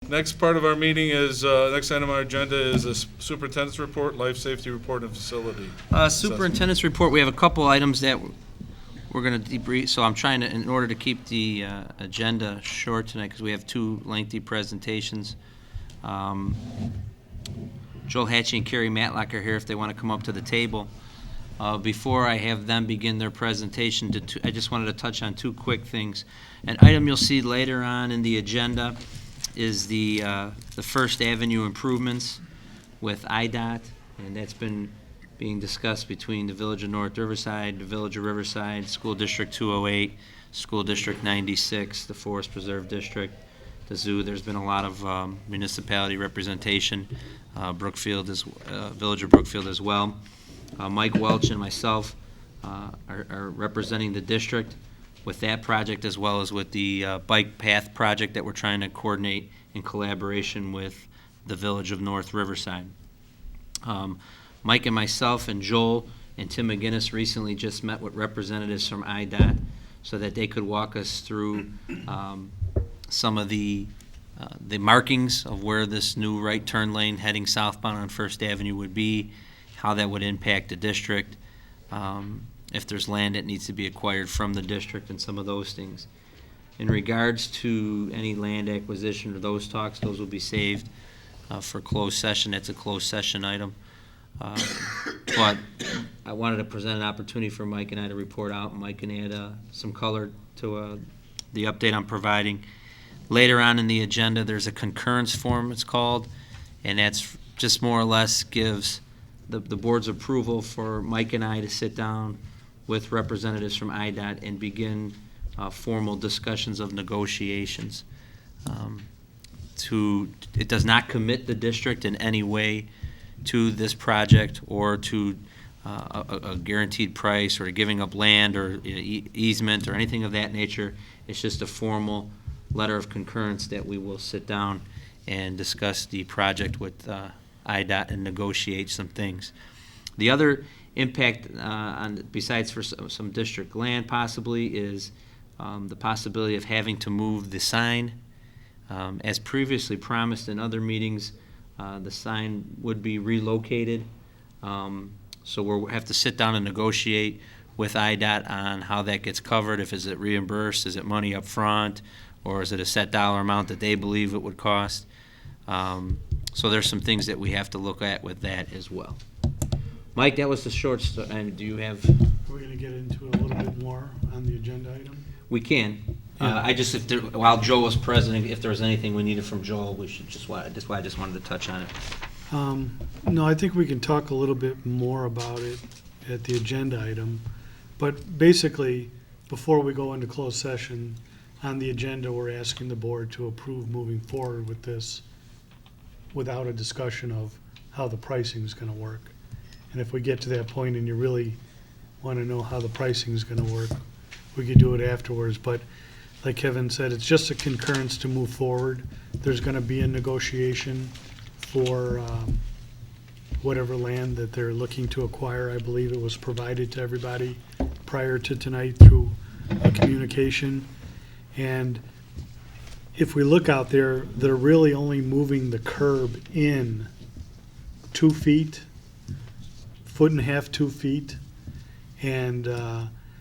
Next part of our meeting is, next item on our agenda is a superintendent's report, life safety report and facility. Superintendent's report, we have a couple items that we're going to debrief, so I'm trying to, in order to keep the agenda short tonight, because we have two lengthy presentations. Joel Hatchie and Carrie Matlock are here if they want to come up to the table. Before I have them begin their presentation, I just wanted to touch on two quick things. An item you'll see later on in the agenda is the First Avenue improvements with IDOT, and that's been being discussed between the Village of North Riverside, the Village of Riverside, School District 208, School District 96, the Forest Preserve District, the Zoo. There's been a lot of municipality representation, Brookfield, Village of Brookfield as well. Mike Welch and myself are representing the district with that project, as well as with the bike path project that we're trying to coordinate in collaboration with the Village of North Riverside. Mike and myself and Joel and Tim McGinnis recently just met with representatives from IDOT so that they could walk us through some of the markings of where this new right turn lane heading southbound on First Avenue would be, how that would impact the district, if there's land that needs to be acquired from the district, and some of those things. In regards to any land acquisition or those talks, those will be saved for closed session. That's a closed session item. But I wanted to present an opportunity for Mike and I to report out. Mike can add some color to the update I'm providing. Later on in the agenda, there's a concurrence form, it's called, and that's just more or less gives the board's approval for Mike and I to sit down with representatives from IDOT and begin formal discussions of negotiations. It does not commit the district in any way to this project or to a guaranteed price or giving up land or easement or anything of that nature. It's just a formal letter of concurrence that we will sit down and discuss the project with IDOT and negotiate some things. The other impact, besides for some district land possibly, is the possibility of having to move the sign. As previously promised in other meetings, the sign would be relocated. So we'll have to sit down and negotiate with IDOT on how that gets covered. If is it reimbursed, is it money up front, or is it a set dollar amount that they believe it would cost? So there's some things that we have to look at with that as well. Mike, that was the short story. And do you have? Are we going to get into a little bit more on the agenda item? We can. Yeah. While Joe was president, if there was anything we needed from Joel, we should that's why I just wanted to touch on it. No, I think we can talk a little bit more about it at the agenda item. But basically, before we go into closed session, on the agenda, we're asking the board to approve moving forward with this without a discussion of how the pricing is going to work. And if we get to that point and you really want to know how the pricing is going to work, we could do it afterwards. But like Kevin said, it's just a concurrence to move forward. There's going to be a negotiation for whatever land that they're looking to acquire. I believe it was provided to everybody prior to tonight through a communication. And if we look out there, they're really only moving the curb in 2 feet, 1.5 feet, 2 feet. And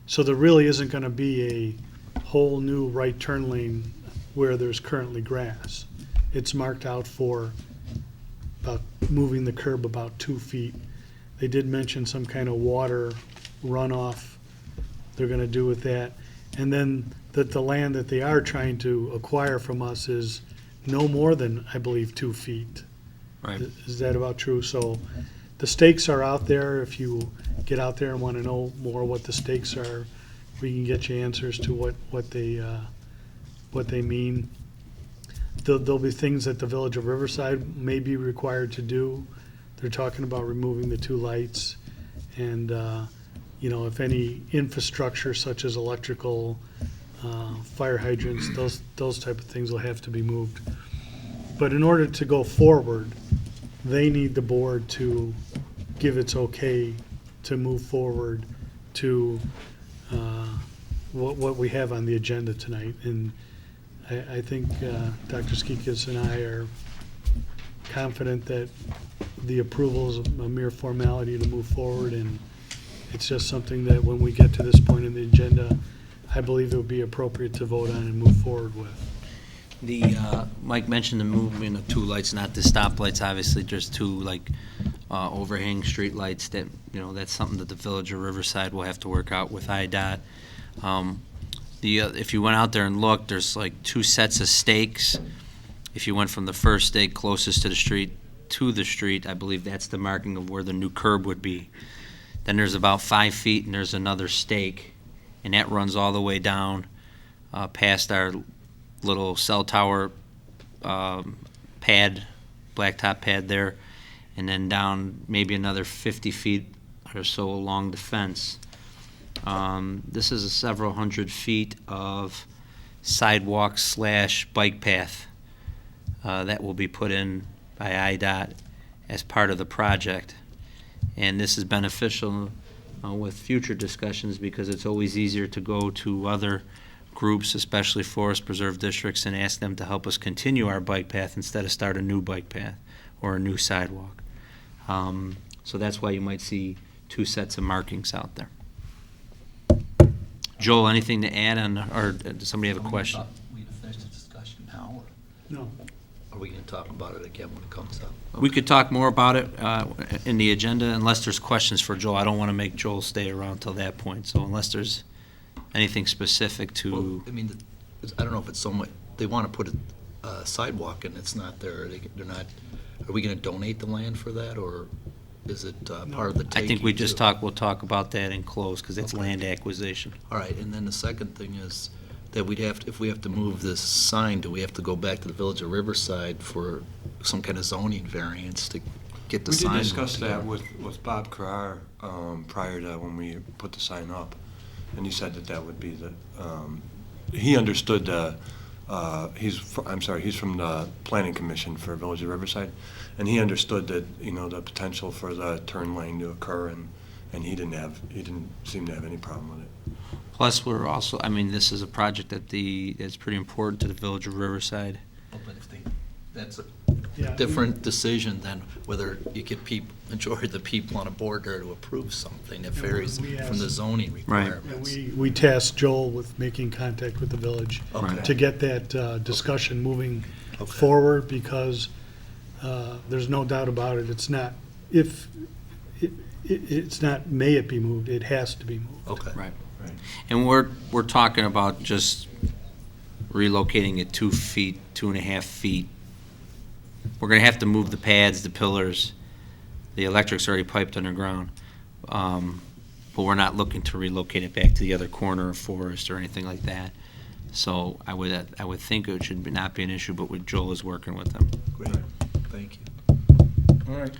so there really isn't going to be a whole new right turn lane where there's currently grass. It's marked out for about moving the curb about 2 feet. They did mention some kind of water runoff they're going to do with that. And then that the land that they are trying to acquire from us is no more than, I believe, 2 feet. Right. Is that about true? So the stakes are out there. If you get out there and want to know more what the stakes are, we can get you answers to what they mean. There'll be things that the Village of Riverside may be required to do. They're talking about removing the 2 lights and if any infrastructure such as electrical, fire hydrants, those type of things will have to be moved. But in order to go forward, they need the board to give its okay to move forward to what we have on the agenda tonight. And I think Dr. Skikas and I are confident that the approval is a mere formality to move forward, and it's just something that when we get to this point in the agenda, I believe it would be appropriate to vote on and move forward with. Mike mentioned the movement of two lights, not the stoplights. Obviously, there's two overhang street lights that, that's something that the Village of Riverside will have to work out with IDOT. If you went out there and looked, there's like two sets of stakes. If you went from the first stake closest to the street, I believe that's the marking of where the new curb would be. Then there's about 5 feet, and there's another stake, and that runs all the way down past our little cell tower pad, blacktop pad there, and then down maybe another 50 feet or so along the fence. This is a several hundred feet of sidewalk / bike path that will be put in by IDOT as part of the project. And this is beneficial with future discussions because it's always easier to go to other groups, especially forest preserve districts, and ask them to help us continue our bike path instead of start a new bike path or a new sidewalk. So that's why you might see two sets of markings out there. Joel, anything to add on, or does somebody have a question? We finished the discussion now, or No. are we going to talk about it again when it comes up? We could talk more about it in the agenda unless there's questions for Joel. I don't want to make Joel stay around till that point, so unless there's anything specific to... Well, I mean, I don't know if it's so much, they want to put a sidewalk and it's not there, they're not, are we going to donate the land for that, or is it part of the taking? I think we just too? we'll talk about that in close, because it's Okay. land acquisition. All right, and then the second thing is that if we have to move this sign, do we have to go back to the Village of Riverside for some kind of zoning variance to get the We sign? did discuss that together? with Bob Carrar prior to when we put the sign up, and he said that would be the, he understood he's from the Planning Commission for Village of Riverside, and he understood that, the potential for the turn lane to occur, and he didn't seem to have any problem with it. Plus, we're also, this is a project that's pretty important to the Village of Riverside. Oh, but if that's a Yeah. different decision than whether you get majority of the people on a board there to approve something. It Yeah, varies we from the asked- zoning Right. Yeah, requirements. we tasked Joel with making contact with the village Okay. to get that discussion moving Okay. forward, because there's no doubt about it, it's not, it's not may it be moved, it has to be moved. Okay. Right. Right. And we're talking about just relocating it 2 feet, 2.5 feet. We're gonna have to move the pads, the pillars. The electric's already piped underground. But we're not looking to relocate it back to the other corner of Forest or anything like that. So I would think it should not be an issue, but Joel is working with them. Great. Thank you. All right.